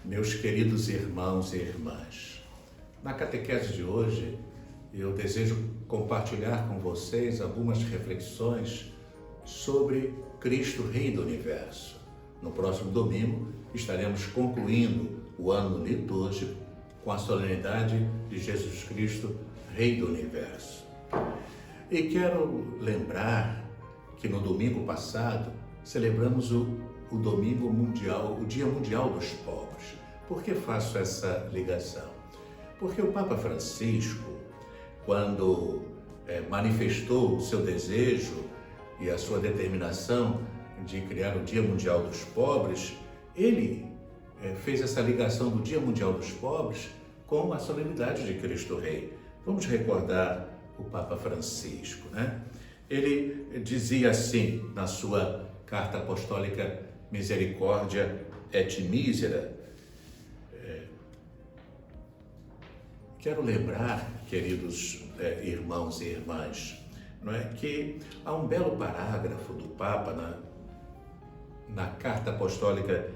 Meus queridos irmãos e irmãs, na catequese de hoje eu desejo compartilhar com vocês algumas reflexões sobre Cristo Rei do Universo. No próximo domingo estaremos concluindo o ano litúrgico com a solenidade de Jesus Cristo, Rei do Universo. E quero lembrar que no domingo passado celebramos o Domingo Mundial, o Dia Mundial dos Pobres. Por que faço essa ligação? Porque o Papa Francisco, quando manifestou o seu desejo e a sua determinação de criar o Dia Mundial dos Pobres, ele fez essa ligação do Dia Mundial dos Pobres com a solenidade de Cristo Rei. Vamos recordar o Papa Francisco, né? Ele dizia assim na sua carta apostólica Misericordia et Misera. Quero lembrar, queridos irmãos e irmãs, não é, que há um belo parágrafo do Papa na carta apostólica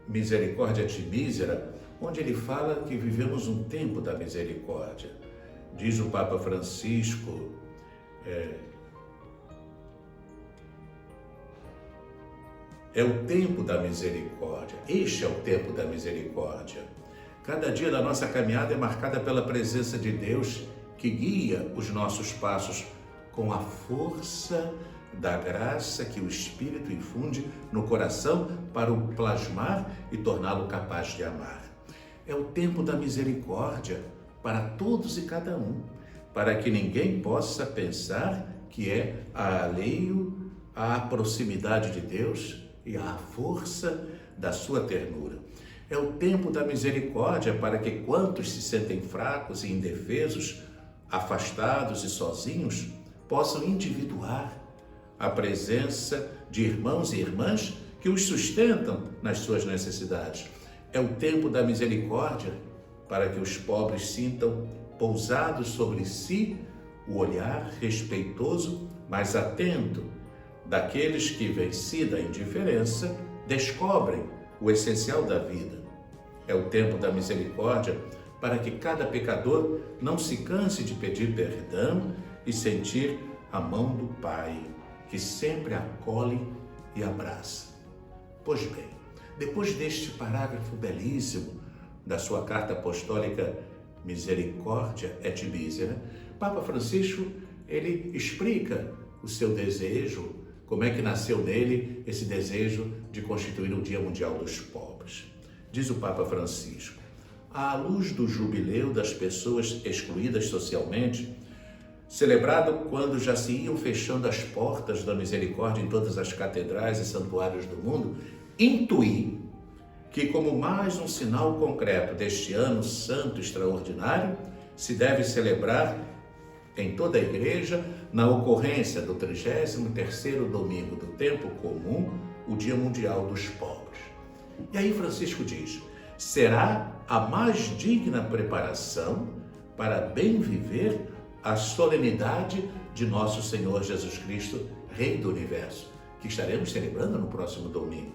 Misericordia et Misera, onde ele fala que vivemos um tempo da misericórdia. Diz o Papa Francisco, é o tempo da misericórdia. Este é o tempo da misericórdia. Cada dia da nossa caminhada é marcada pela presença de Deus que guia os nossos passos com a força da graça que o Espírito infunde no coração para o plasmar e torná-lo capaz de amar. É o tempo da misericórdia para todos e cada um, para que ninguém possa pensar que é alheio à proximidade de Deus e à força da sua ternura. É o tempo da misericórdia para que quantos se sentem fracos e indefesos, afastados e sozinhos, possam individuar a presença de irmãos e irmãs que os sustentam nas suas necessidades. É o tempo da misericórdia para que os pobres sintam pousados sobre si o olhar respeitoso, mas atento daqueles que, vencida a indiferença, descobrem o essencial da vida. É o tempo da misericórdia para que cada pecador não se canse de pedir perdão e sentir a mão do Pai, que sempre acolhe e abraça. Pois bem, depois deste parágrafo belíssimo da sua carta apostólica Misericordia et Misera, Papa Francisco, ele explica o seu desejo, como é que nasceu nele esse desejo de constituir o Dia Mundial dos Pobres. Diz o Papa Francisco: à luz do jubileu das pessoas excluídas socialmente, celebrado quando já se iam fechando as portas da misericórdia em todas as catedrais e santuários do mundo, intuí que, como mais um sinal concreto deste ano santo extraordinário, se deve celebrar em toda a igreja, na ocorrência do 33º domingo do tempo comum, o Dia Mundial dos Pobres. E aí Francisco diz: será a mais digna preparação para bem viver a solenidade de nosso Senhor Jesus Cristo, Rei do Universo, que estaremos celebrando no próximo domingo.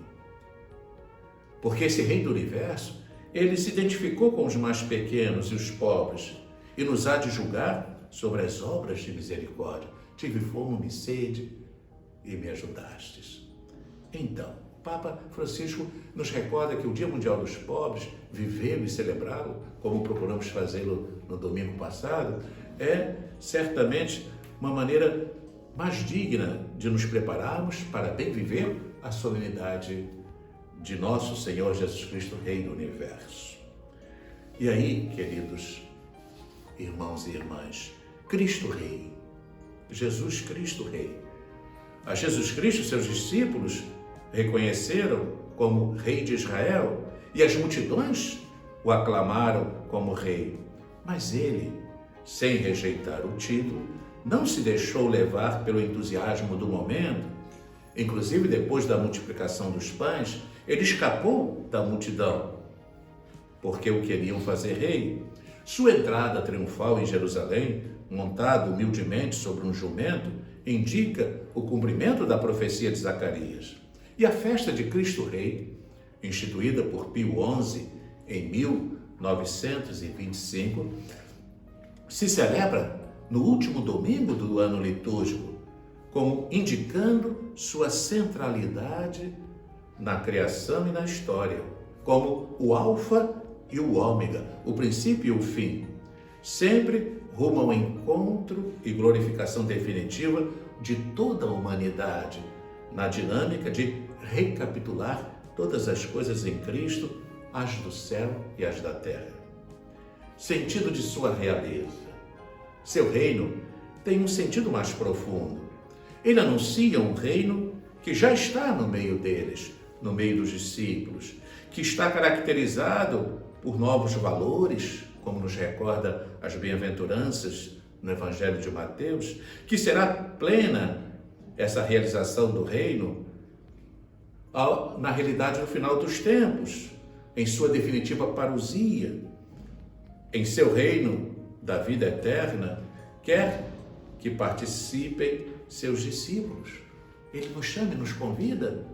Porque esse Rei do Universo, ele se identificou com os mais pequenos e os pobres e nos há de julgar sobre as obras de misericórdia. Tive fome e sede e me ajudastes. Então, o Papa Francisco nos recorda que o Dia Mundial dos Pobres, vivê-lo e celebrá-lo, como procuramos fazê-lo no domingo passado, é certamente uma maneira mais digna de nos prepararmos para bem viver a solenidade de nosso Senhor Jesus Cristo, Rei do Universo. E aí, queridos irmãos e irmãs, Cristo Rei, Jesus Cristo Rei. A Jesus Cristo, seus discípulos reconheceram como Rei de Israel e as multidões o aclamaram como Rei. Mas ele, sem rejeitar o título, não se deixou levar pelo entusiasmo do momento. Inclusive, depois da multiplicação dos pães, ele escapou da multidão, porque o queriam fazer rei. Sua entrada triunfal em Jerusalém, montado humildemente sobre um jumento, indica o cumprimento da profecia de Zacarias. E a festa de Cristo Rei instituída por Pio XI em 1925, se celebra no último domingo do ano litúrgico, como indicando sua centralidade na criação e na história, como o alfa e o ômega, o princípio e o fim, sempre rumo ao encontro e glorificação definitiva de toda a humanidade, na dinâmica de recapitular todas as coisas em Cristo, as do céu e as da terra. Sentido de sua realeza. Seu reino tem um sentido mais profundo. Ele anuncia um reino que já está no meio deles, no meio dos discípulos, que está caracterizado por novos valores, como nos recorda as bem-aventuranças no Evangelho de Mateus, que será plena essa realização do reino na realidade no final dos tempos, em sua definitiva parousia, em seu reino da vida eterna, quer que participem seus discípulos. Ele nos chama e nos convida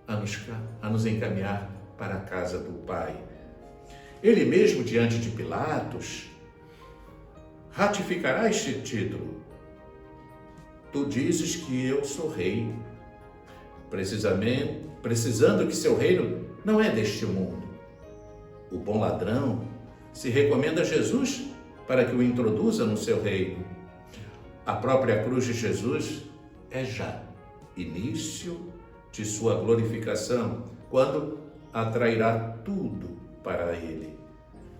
a nos encaminhar para a casa do Pai. Ele mesmo, diante de Pilatos, ratificará este título. Tu dizes que eu sou rei, precisando que seu reino não é deste mundo. O bom ladrão se recomenda a Jesus para que o introduza no seu reino. A própria cruz de Jesus é já início de sua glorificação, quando atrairá tudo para ele.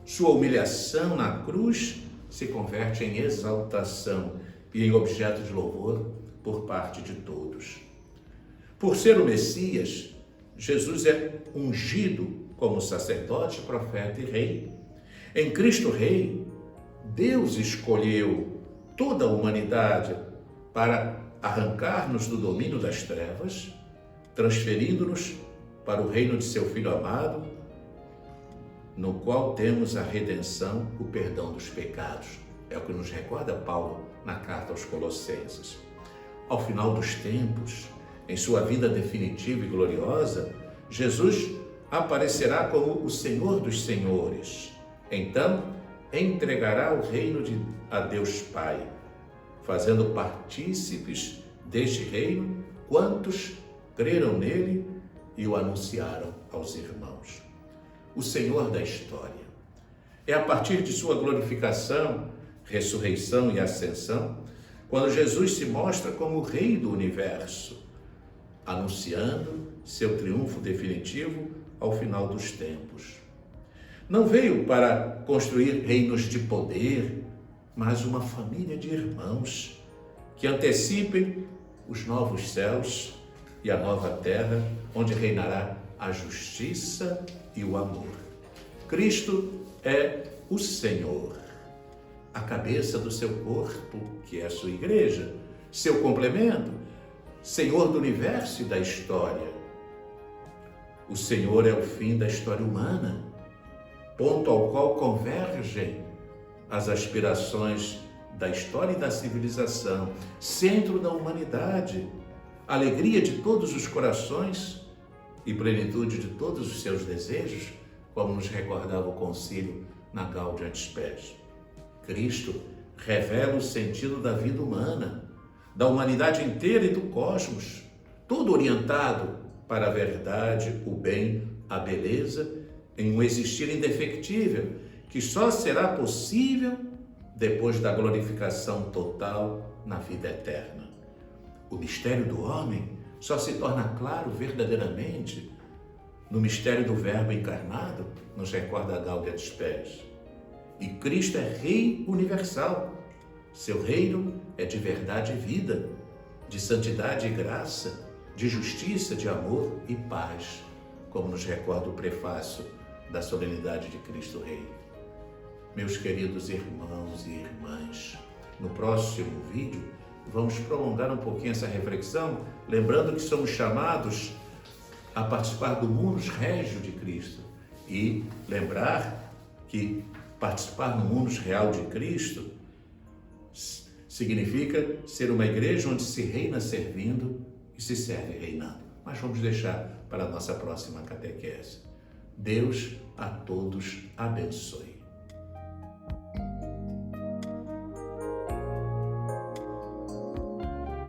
Sua humilhação na cruz se converte em exaltação e em objeto de louvor por parte de todos. Por ser o Messias, Jesus é ungido como sacerdote, profeta e rei. Em Cristo Rei, Deus escolheu toda a humanidade para arrancar-nos do domínio das trevas, transferindo-nos para o reino de seu Filho amado, no qual temos a redenção, o perdão dos pecados. É o que nos recorda Paulo na carta aos Colossenses. Ao final dos tempos, em sua vida definitiva e gloriosa, Jesus aparecerá como o Senhor dos Senhores. Então, entregará o reino a Deus Pai, fazendo partícipes deste reino quantos creram nele e o anunciaram aos irmãos. O Senhor da história. É a partir de sua glorificação, ressurreição e ascensão, quando Jesus se mostra como o Rei do universo, anunciando seu triunfo definitivo ao final dos tempos. Não veio para construir reinos de poder, mas uma família de irmãos que antecipem os novos céus e a nova terra, onde reinará a justiça e o amor. Cristo é o Senhor, a cabeça do seu corpo, que é a sua igreja, seu complemento, Senhor do universo e da história. O Senhor é o fim da história humana, ponto ao qual convergem as aspirações da história e da civilização, centro da humanidade, alegria de todos os corações e plenitude de todos os seus desejos, como nos recordava o concílio na Gaudium et Spes. Cristo revela o sentido da vida humana, da humanidade inteira e do cosmos, todo orientado para a verdade, o bem, a beleza, em um existir indefectível, que só será possível depois da glorificação total na vida eterna. O mistério do homem só se torna claro verdadeiramente no mistério do Verbo encarnado, nos recorda a Gaudium et Spes. E Cristo é Rei universal. Seu reino é de verdade e vida, de santidade e graça, de justiça, de amor e paz, como nos recorda o prefácio da solenidade de Cristo Rei. Meus queridos irmãos e irmãs, no próximo vídeo vamos prolongar um pouquinho essa reflexão, lembrando que somos chamados a participar do munus regio de Cristo e lembrar que participar no munus real de Cristo significa ser uma igreja onde se reina servindo e se serve reinando. mas vamos deixar para a nossa próxima catequese. Deus a todos abençoe.